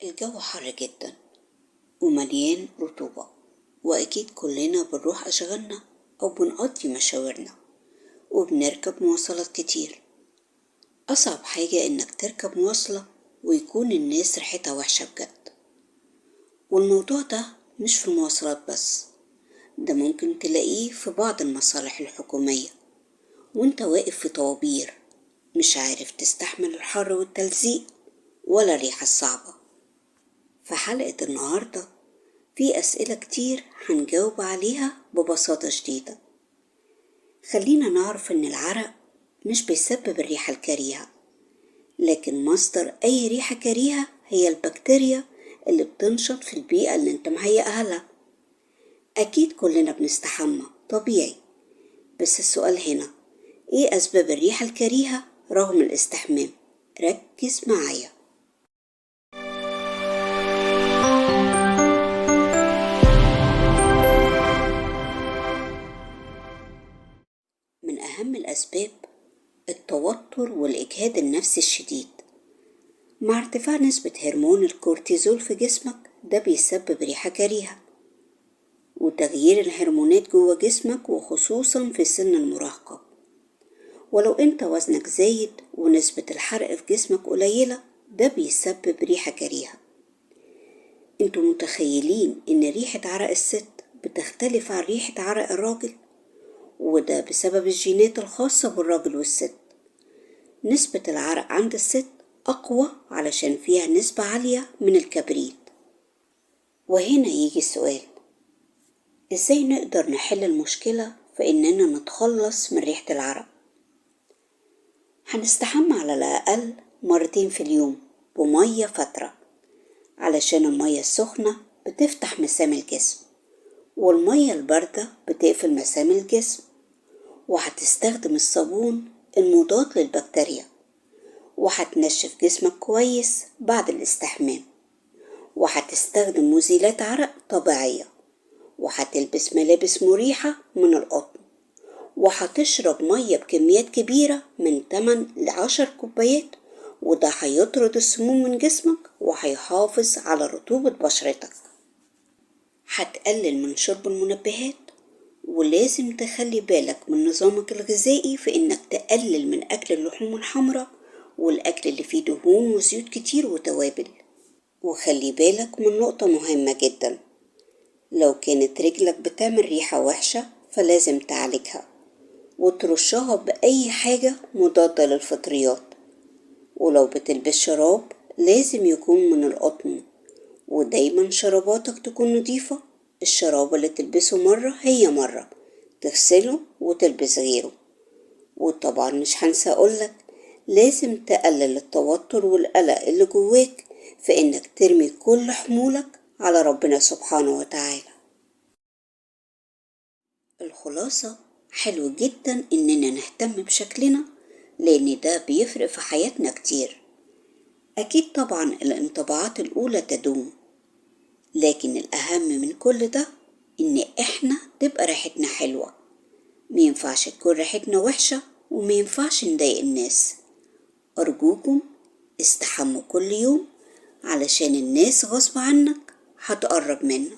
الجو حر جدا ومليان رطوبة، وأكيد كلنا بنروح أشغالنا أو بنقضي مشاورنا وبنركب مواصلات كتير. أصعب حاجة إنك تركب مواصلة ويكون الناس ريحتها وحشة بجد. والموضوع ده مش في المواصلات بس، ده ممكن تلاقيه في بعض المصالح الحكومية وانت واقف في طوابير مش عارف تستحمل الحر والتلزيق ولا الريحة الصعبة. في حلقة النهاردة في أسئلة كتير هنجاوب عليها ببساطة شديدة. خلينا نعرف إن العرق مش بيسبب الريحة الكريهة، لكن مصدر أي ريحة كريهة هي البكتيريا اللي بتنشط في البيئة اللي انت مهيئها لها. أكيد كلنا بنستحمى طبيعي، بس السؤال هنا إيه أسباب الريحة الكريهة رغم الاستحمام؟ ركز معايا. من أهم الأسباب التوتر والإجهاد النفسي الشديد مع ارتفاع نسبة هرمون الكورتيزول في جسمك، ده بيسبب ريحة كريهة. وتغيير الهرمونات جوه جسمك وخصوصا في سن المراهقة، ولو انت وزنك زايد ونسبة الحرق في جسمك قليلة، ده بيسبب ريحة كريهة. انتوا متخيلين ان ريحة عرق الست بتختلف عن ريحة عرق الراجل؟ وده بسبب الجينات الخاصة بالراجل والست. نسبة العرق عند الست أقوى علشان فيها نسبة عالية من الكبريت. وهنا يجي السؤال، إزاي نقدر نحل المشكلة في إننا نتخلص من ريحة العرق؟ هنستحمى على الأقل مرتين في اليوم بمية فترة، علشان المية السخنة بتفتح مسام الجسم والمية الباردة بتقفل مسام الجسم. وهتستخدم الصابون المضاد للبكتيريا، وهتنشف جسمك كويس بعد الاستحمام، وهتستخدم مزيلات عرق طبيعية، وهتلبس ملابس مريحة من القطن، وهتشرب مية بكميات كبيرة من 8 ل10 كوبايات، وده هيطرد السموم من جسمك وهيحافظ على رطوبة بشرتك. هتقلل من شرب المنبهات، ولازم تخلي بالك من نظامك الغذائي في انك تقلل من اكل اللحوم الحمراء والاكل اللي فيه دهون وزيوت كتير وتوابل. وخلي بالك من نقطة مهمة جدا، لو كانت رجلك بتعمل ريحة وحشة فلازم تعالجها وترشها بأي حاجة مضادة للفطريات. ولو بتلبس شراب لازم يكون من القطن، ودايما شراباتك تكون نظيفة. الشراب اللي تلبسه مرة هي مرة، تغسله وتلبس غيره. وطبعا مش هنسى أقولك لازم تقلل التوتر والقلق اللي جواك في إنك ترمي كل حمولك على ربنا سبحانه وتعالى. الخلاصة، حلو جدا إننا نهتم بشكلنا، لأن ده بيفرق في حياتنا كتير. أكيد طبعا الانطباعات الأولى تدوم، لكن الأهم من كل ده إن إحنا تبقى ريحتنا حلوة. مينفعش تكون ريحتنا وحشة ومينفعش نضايق الناس. أرجوكم استحموا كل يوم، علشان الناس غصب عنك هتقرب منه.